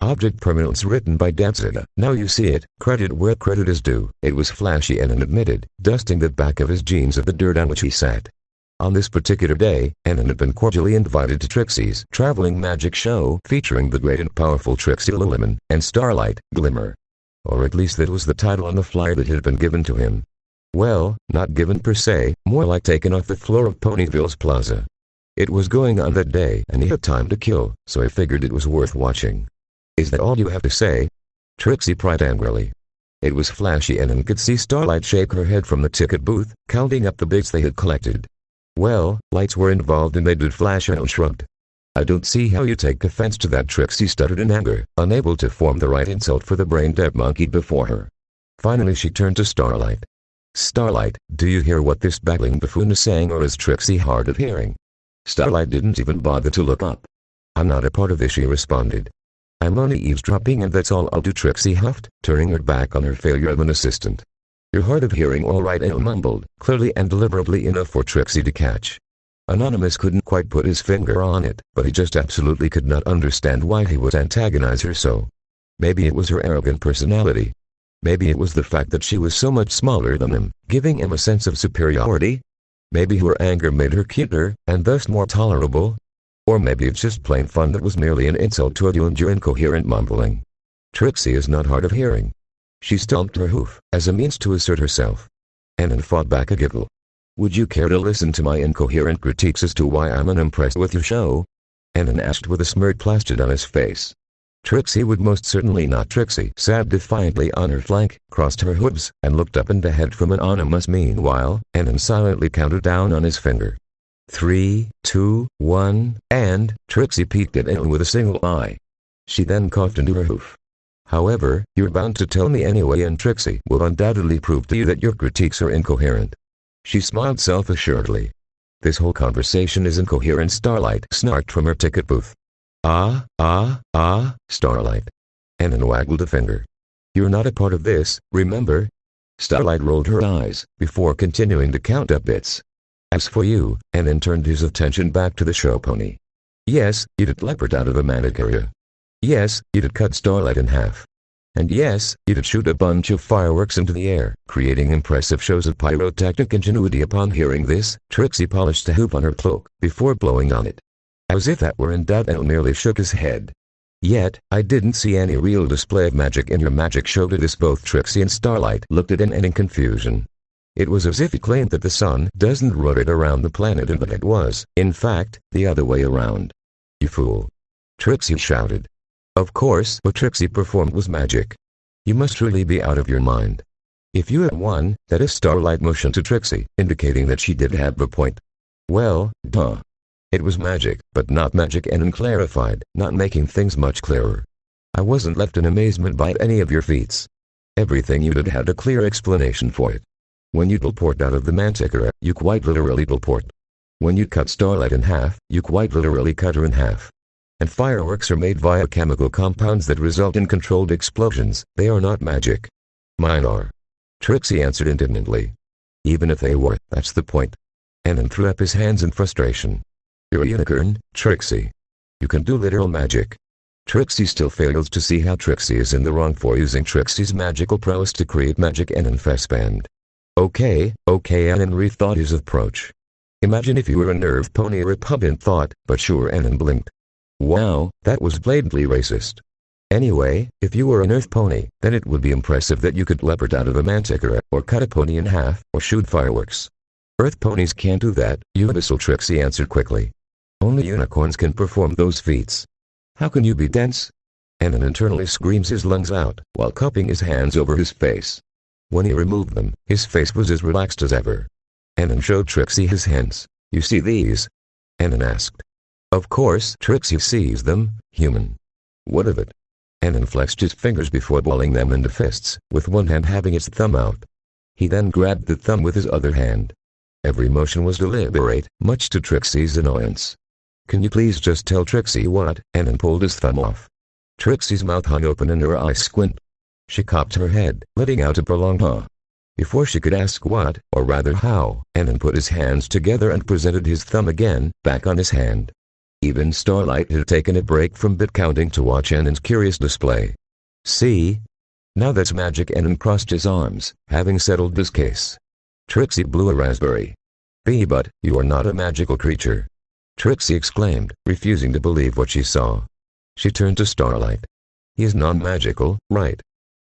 Object Permanence written by Danzida. Now you see it, credit where credit is due. It was flashy and admitted, dusting the back of his jeans of the dirt on which he sat. On this particular day, Annan had been cordially invited to Trixie's traveling magic show featuring the great and powerful Trixie Lululemon and Starlight Glimmer. Or at least that was the title on the flyer that had been given to him. Well, not given per se, more like taken off the floor of Ponyville's plaza. It was going on that day and he had time to kill, so he figured it was worth watching. Is that all you have to say? Trixie pried angrily. It was flashy and Annan could see Starlight shake her head from the ticket booth, counting up the bits they had collected. Well, lights were involved and they did flash. And shrugged. I don't see how you take offense to that, Trixie stuttered in anger, unable to form the right insult for the brain-dead monkey before her. Finally she turned to Starlight. Starlight, do you hear what this babbling buffoon is saying, or is Trixie hard of hearing? Starlight didn't even bother to look up. I'm not a part of this, she responded. I'm only eavesdropping and that's all I'll do, Trixie huffed, turning her back on her failure of an assistant. You're hard of hearing, all right, Annan mumbled, clearly and deliberately enough for Trixie to catch. Anonymous couldn't quite put his finger on it, but he just absolutely could not understand why he would antagonize her so. Maybe it was her arrogant personality. Maybe it was the fact that she was so much smaller than him, giving him a sense of superiority. Maybe her anger made her cuter, and thus more tolerable. Or maybe it's just plain fun that was merely an insult to you and your incoherent mumbling. Trixie is not hard of hearing. She stomped her hoof, as a means to assert herself. Annan fought back a giggle. Would you care to listen to my incoherent critiques as to why I'm unimpressed with your show? Annan asked with a smirk plastered on his face. Trixie would most certainly not. Trixie sat defiantly on her flank, crossed her hooves, and looked up and ahead from Anonymous. Meanwhile, Annan silently counted down on his finger. 3, 2, 1, and Trixie peeked at Annan with a single eye. She then coughed into her hoof. However, you're bound to tell me anyway, and Trixie will undoubtedly prove to you that your critiques are incoherent. She smiled self-assuredly. This whole conversation is incoherent, Starlight snarked from her ticket booth. Starlight. Annan waggled a finger. You're not a part of this, remember? Starlight rolled her eyes, before continuing to count up bits. As for you, Annan turned his attention back to the show pony. Yes, you did leopard out of a manic area. Yes, you did cut Starlight in half. And yes, you did shoot a bunch of fireworks into the air, creating impressive shows of pyrotechnic ingenuity. Upon hearing this, Trixie polished the hoop on her cloak, before blowing on it. As if that were in doubt, Annan merely shook his head. Yet, I didn't see any real display of magic in your magic show. To this both Trixie and Starlight looked at Annan in confusion. It was as if he claimed that the sun doesn't rotate around the planet and that it was, in fact, the other way around. You fool! Trixie shouted. Of course, what Trixie performed was magic. You must really be out of your mind. If you had won, that is. Starlight motioned to Trixie, indicating that she did have a point. Well, duh. It was magic, but not magic, Annan clarified, not making things much clearer. I wasn't left in amazement by any of your feats. Everything you did had a clear explanation for it. When you teleport out of the Manticore, you quite literally teleport. When you cut Starlight in half, you quite literally cut her in half. And fireworks are made via chemical compounds that result in controlled explosions. They are not magic. Mine are. Trixie answered indignantly. Even if they were, that's the point. Annan threw up his hands in frustration. You're a unicorn, Trixie. You can do literal magic. Trixie still fails to see how Trixie is in the wrong for using Trixie's magical prowess to create magic. Annan fess-banned. Okay, Annan rethought his approach. Imagine if you were a nerve pony, a repugnant thought, but sure. Annan blinked. Wow, that was blatantly racist. Anyway, if you were an earth pony, then it would be impressive that you could leopard out of a Manticore, or cut a pony in half, or shoot fireworks. Earth ponies can't do that, you imbecile, Trixie answered quickly. Only unicorns can perform those feats. How can you be dense? Annan internally screams his lungs out, while cupping his hands over his face. When he removed them, his face was as relaxed as ever. Annan showed Trixie his hands. You see these? Annan asked. Of course. Trixie sees them, human. What of it? Annan flexed his fingers before balling them into fists, with one hand having its thumb out. He then grabbed the thumb with his other hand. Every motion was deliberate, much to Trixie's annoyance. Can you please just tell Trixie what? Annan pulled his thumb off. Trixie's mouth hung open and her eyes squint. She cocked her head, letting out a prolonged huh. Before she could ask what, or rather how, Annan put his hands together and presented his thumb again, back on his hand. Even Starlight had taken a break from bit counting to watch Annen's curious display. See? Now that's magic. Annen crossed his arms, having settled this case. Trixie blew a raspberry. But you are not a magical creature, Trixie exclaimed, refusing to believe what she saw. She turned to Starlight. He is non-magical, right?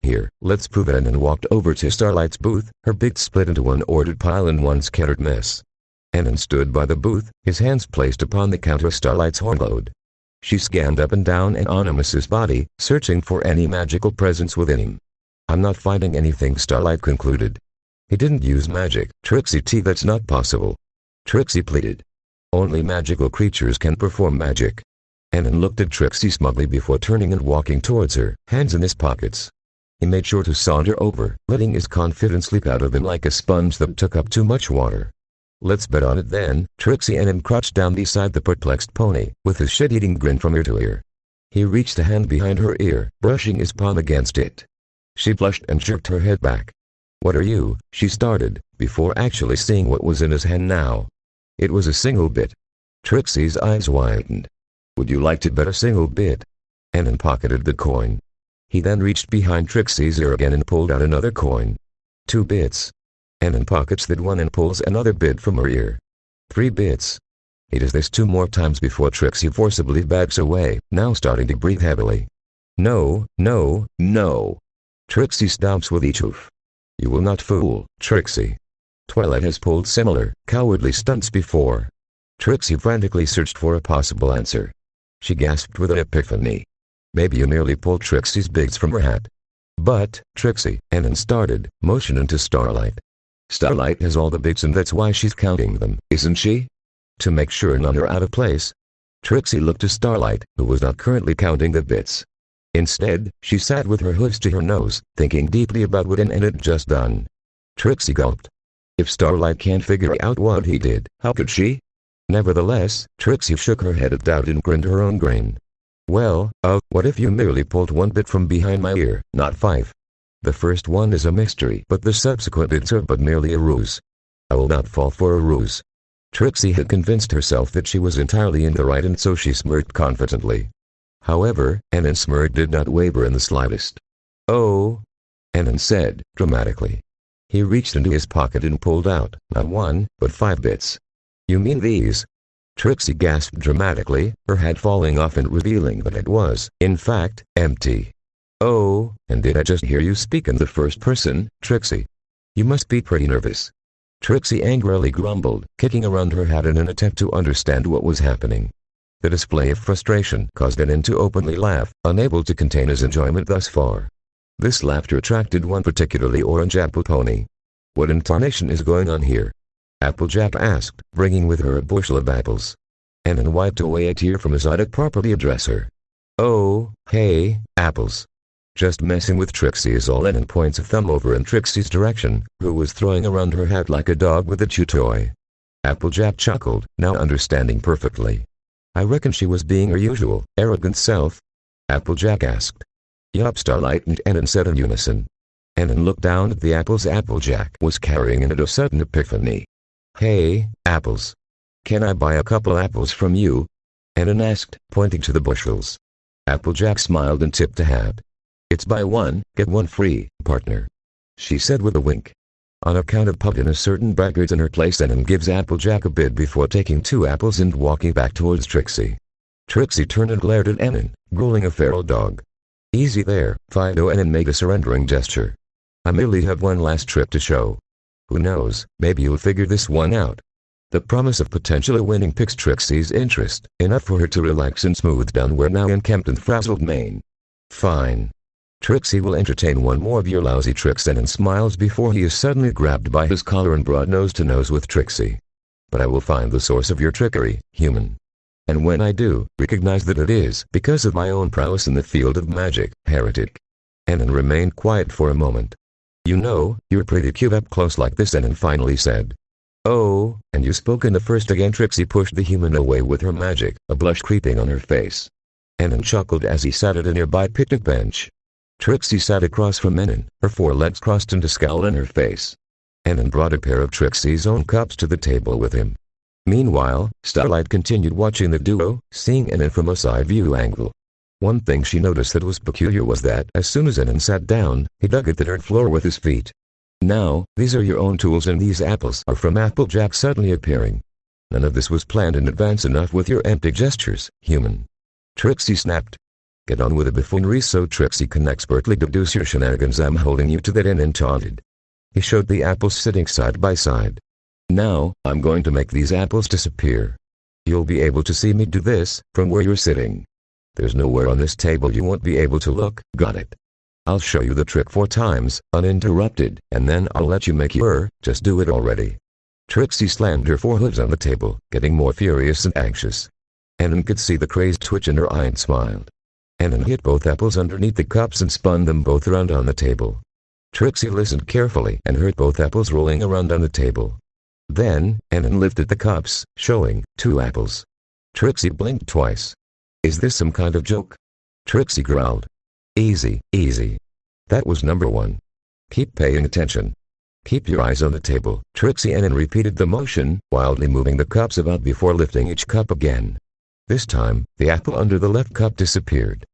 Here, let's prove it. Annen walked over to Starlight's booth, her bits split into one ordered pile and one scattered mess. Annen stood by the booth, his hands placed upon the counter. Starlight's horn glowed. She scanned up and down Anonymous's body, searching for any magical presence within him. I'm not finding anything, Starlight concluded. He didn't use magic, Trixie. That's not possible, Trixie pleaded. Only magical creatures can perform magic. Annen looked at Trixie smugly before turning and walking towards her, hands in his pockets. He made sure to saunter over, letting his confidence leak out of him like a sponge that took up too much water. Let's bet on it then, Trixie. Annen crouched down beside the perplexed pony, with his shit-eating grin from ear to ear. He reached a hand behind her ear, brushing his palm against it. She blushed and jerked her head back. What are you? She started, before actually seeing what was in his hand now. It was a single bit. Trixie's eyes widened. Would you like to bet a single bit? Annen pocketed the coin. He then reached behind Trixie's ear again and pulled out another coin. 2 bits. Annen pockets that one and pulls another bit from her ear. 3 bits. He does this 2 more times before Trixie forcibly backs away, now starting to breathe heavily. No, no, no. Trixie stomps with each hoof. You will not fool, Trixie. Twilight has pulled similar, cowardly stunts before. Trixie frantically searched for a possible answer. She gasped with an epiphany. Maybe you merely pulled Trixie's bigs from her hat. But, Trixie, Annen started, motioning to Starlight. Starlight has all the bigs and that's why she's counting them, isn't she? To make sure none are out of place. Trixie looked to Starlight, who was not currently counting the bits. Instead, she sat with her hooves to her nose, thinking deeply about what Annen had just done. Trixie gulped. If Starlight can't figure out what he did, how could she? Nevertheless, Trixie shook her head at doubt and grinned her own grin. Well, what if you merely pulled 1 bit from behind my ear, not 5? The first one is a mystery, but the subsequent bits are but merely a ruse. I will not fall for a ruse. Trixie had convinced herself that she was entirely in the right, and so she smirked confidently. However, Annen's smirk did not waver in the slightest. Oh, Annen said, dramatically. He reached into his pocket and pulled out, not 1, but 5 bits. You mean these? Trixie gasped dramatically, her hat falling off and revealing that it was, in fact, empty. Oh, and did I just hear you speak in the first person, Trixie? You must be pretty nervous. Trixie angrily grumbled, kicking around her hat in an attempt to understand what was happening. The display of frustration caused Annen to openly laugh, unable to contain his enjoyment thus far. This laughter attracted one particularly orange apple pony. What in tarnation is going on here? Applejack asked, bringing with her a bushel of apples. Annen wiped away a tear from his eye to properly address her. Oh, hey, apples. Just messing with Trixie is all. Annen points a thumb over in Trixie's direction, who was throwing around her hat like a dog with a chew toy. Applejack chuckled, now understanding perfectly. I reckon she was being her usual, arrogant self? Applejack asked. Yup, Starlight and Annen said in unison. Annen looked down at the apples Applejack was carrying and had a sudden epiphany. Hey, apples. Can I buy a couple apples from you? Annen asked, pointing to the bushels. Applejack smiled and tipped a hat. It's buy 1, get 1 free, partner, she said with a wink. On account of putting a certain braggart in her place, Annen gives Applejack a bid before taking 2 apples and walking back towards Trixie. Trixie turned and glared at Annen, growling a feral dog. Easy there, Fido. Annen made a surrendering gesture. I merely have one last trick to show. Who knows, maybe you'll figure this one out. The promise of potentially winning piques Trixie's interest, enough for her to relax and smooth down where now encamped and frazzled mane. Fine. Trixie will entertain one more of your lousy tricks. Annen smiles before he is suddenly grabbed by his collar and brought nose to nose with Trixie. But I will find the source of your trickery, human. And when I do, recognize that it is because of my own prowess in the field of magic, heretic. Annen remained quiet for a moment. You know, you're pretty cute up close like this, Annen finally said. Oh, and you spoke in the first again. Trixie pushed the human away with her magic, a blush creeping on her face. Annen chuckled as he sat at a nearby picnic bench. Trixie sat across from Annen, her 4 legs crossed and a scowl on her face. Annen brought a pair of Trixie's own cups to the table with him. Meanwhile, Starlight continued watching the duo, seeing Annan from a side view angle. One thing she noticed that was peculiar was that as soon as Annan sat down, he dug at the dirt floor with his feet. "Now, these are your own tools and these apples are from Applejack," suddenly appearing. "None of this was planned in advance. Enough with your empty gestures, human." Trixie snapped. "Get on with it, buffoonery, so Trixie can expertly deduce your shenanigans. I'm holding you to that," Annan taunted. He showed the apples sitting side by side. "Now, I'm going to make these apples disappear. You'll be able to see me do this, from where you're sitting. There's nowhere on this table you won't be able to look, got it? I'll show you the trick 4 times, uninterrupted, and then I'll let you make just do it already." Trixie slammed her forehead on the table, getting more furious and anxious. Annan could see the crazed twitch in her eye and smiled. Annan hit both apples underneath the cups and spun them both around on the table. Trixie listened carefully and heard both apples rolling around on the table. Then, Annan lifted the cups, showing 2 apples. Trixie blinked twice. "Is this some kind of joke?" Trixie growled. "Easy, easy. That was number 1. Keep paying attention. Keep your eyes on the table." Trixie and Annan repeated the motion, wildly moving the cups about before lifting each cup again. This time, the apple under the left cup disappeared.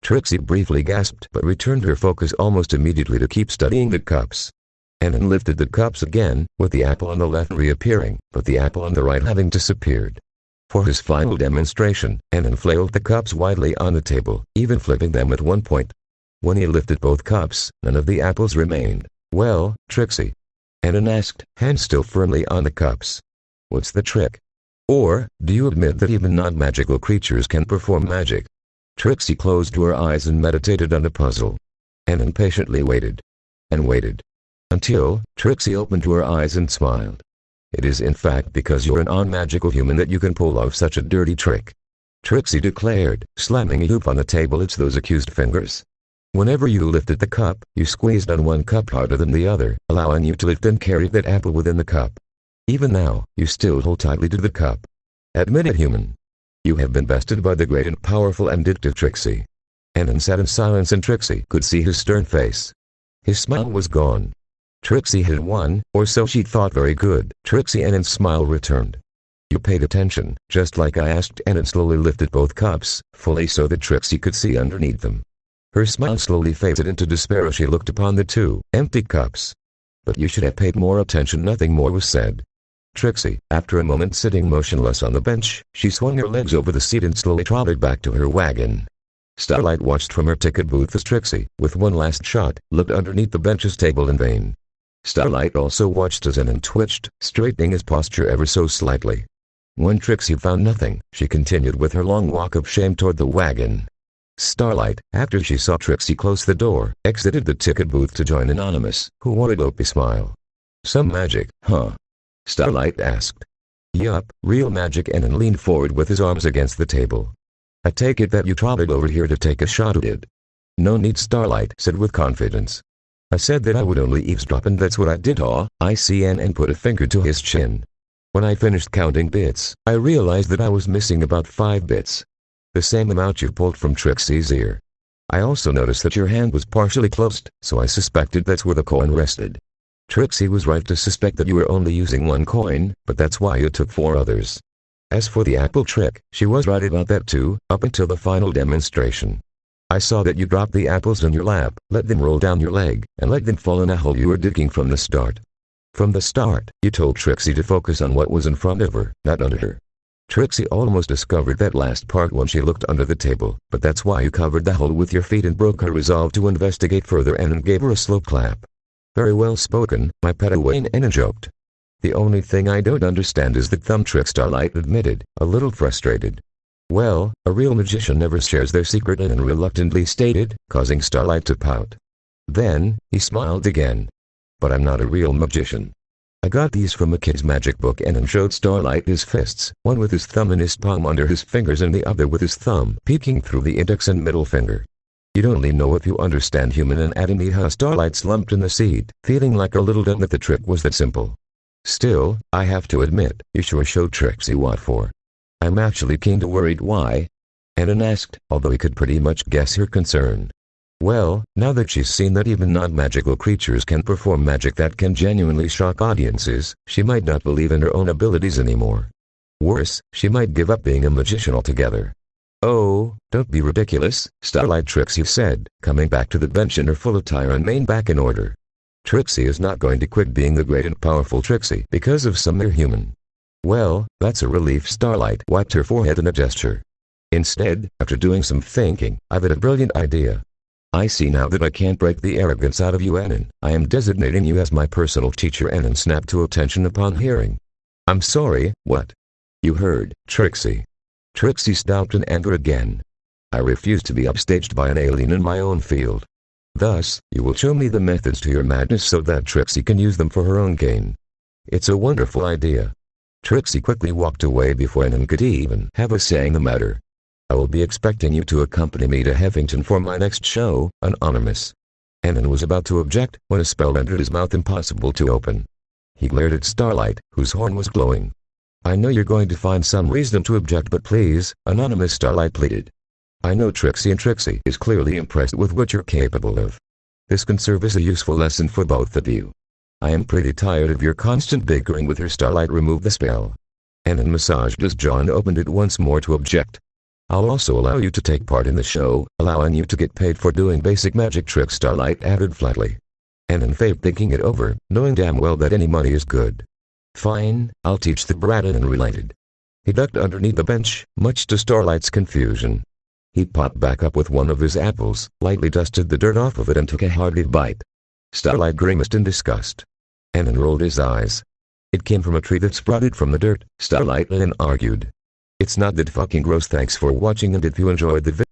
Trixie briefly gasped but returned her focus almost immediately to keep studying the cups. Annan lifted the cups again, with the apple on the left reappearing, but the apple on the right having disappeared. For his final demonstration, Annan flailed the cups widely on the table, even flipping them at one point. When he lifted both cups, none of the apples remained. "Well, Trixie?" Annan asked, hands still firmly on the cups. "What's the trick? Or, do you admit that even non-magical creatures can perform magic?" Trixie closed her eyes and meditated on the puzzle. Annan patiently waited. And waited. Until, Trixie opened her eyes and smiled. "It is in fact because you're a non-magical human that you can pull off such a dirty trick," Trixie declared, slamming a hoop on the table. "It's those accused fingers. Whenever you lifted the cup, you squeezed on one cup harder than the other, allowing you to lift and carry that apple within the cup. Even now, you still hold tightly to the cup. Admit it, human. You have been bested by the great and powerful and addictive Trixie." Annan sat in silence and Trixie could see his stern face. His smile was gone. Trixie had won, or so she thought. "Very good." Trixie and Annan's smile returned. "You paid attention, just like I asked." Annan slowly lifted both cups, fully so that Trixie could see underneath them. Her smile slowly faded into despair as she looked upon the 2 empty cups. "But you should have paid more attention." Nothing more was said. Trixie, after a moment sitting motionless on the bench, she swung her legs over the seat and slowly trotted back to her wagon. Starlight watched from her ticket booth as Trixie, with one last shot, looked underneath the bench's table in vain. Starlight also watched as Annan twitched, straightening his posture ever so slightly. When Trixie found nothing, she continued with her long walk of shame toward the wagon. Starlight, after she saw Trixie close the door, exited the ticket booth to join Anonymous, who wore a dopey smile. "Some magic, huh?" Starlight asked. "Yup, real magic." Annan leaned forward with his arms against the table. "I take it that you trotted over here to take a shot at it." "No need," Starlight said with confidence. "I said that I would only eavesdrop, and that's what I did." "I see." Annan put a finger to his chin. "When I finished counting bits, I realized that I was missing about 5 bits. The same amount you pulled from Trixie's ear. I also noticed that your hand was partially closed, so I suspected that's where the coin rested. Trixie was right to suspect that you were only using 1 coin, but that's why you took 4 others. As for the apple trick, she was right about that too, up until the final demonstration. I saw that you dropped the apples in your lap, let them roll down your leg, and let them fall in a hole you were digging from the start. From the start, you told Trixie to focus on what was in front of her, not under her. Trixie almost discovered that last part when she looked under the table, but that's why you covered the hole with your feet and broke her resolve to investigate further." Annan gave her a slow clap. "Very well spoken, my pet," Annan joked. "The only thing I don't understand is the thumb trick," Starlight admitted, a little frustrated. "Well, a real magician never shares their secret," Annan reluctantly stated, causing Starlight to pout. Then, he smiled again. "But I'm not a real magician. I got these from a kid's magic book." Annan showed Starlight his fists, one with his thumb in his palm under his fingers and the other with his thumb peeking through the index and middle finger. "You'd only know if you understand human anatomy, huh?" Starlight slumped in the seat, feeling like a little dumb that the trick was that simple. "Still, I have to admit, you sure showed Trixie what for." "I'm actually kinda worried." "Why?" Annan asked, although he could pretty much guess her concern. "Well, now that she's seen that even non-magical creatures can perform magic that can genuinely shock audiences, she might not believe in her own abilities anymore." Worse, she might give up being a magician altogether. Oh, don't be ridiculous, Starlight, Trixie said, coming back to the bench in her full attire and mane back in order. Trixie is not going to quit being the great and powerful Trixie because of some mere human. Well, that's a relief. Starlight wiped her forehead in a gesture. Instead, after doing some thinking, I've had a brilliant idea. I see now that I can't break the arrogance out of you, Annan. I am designating you as my personal teacher. Annan snapped to attention upon hearing. I'm sorry, what? You heard, Trixie. Trixie stopped in anger again. I refuse to be upstaged by an alien in my own field. Thus, you will show me the methods to your madness so that Trixie can use them for her own gain. It's a wonderful idea. Trixie quickly walked away before Annan could even have a say in the matter. I will be expecting you to accompany me to Heffington for my next show, Anonymous. Annan was about to object when a spell entered his mouth impossible to open. He glared at Starlight, whose horn was glowing. I know you're going to find some reason to object, but please, Anonymous, Starlight pleaded. I know Trixie, and Trixie is clearly impressed with what you're capable of. This can serve as a useful lesson for both of you. I am pretty tired of your constant bickering with her. Starlight removed the spell. Annan massaged his jaw and opened it once more to object. I'll also allow you to take part in the show, allowing you to get paid for doing basic magic tricks, Starlight added flatly. Annan faked thinking it over, knowing damn well that any money is good. Fine, I'll teach the brat, Annan related. He ducked underneath the bench, much to Starlight's confusion. He popped back up with one of his apples, lightly dusted the dirt off of it and took a hearty bite. Starlight grimaced in disgust. Annan rolled his eyes. It came from a tree that sprouted from the dirt, Starlight and argued. It's not that fucking gross. Thanks for watching, and if you enjoyed the video,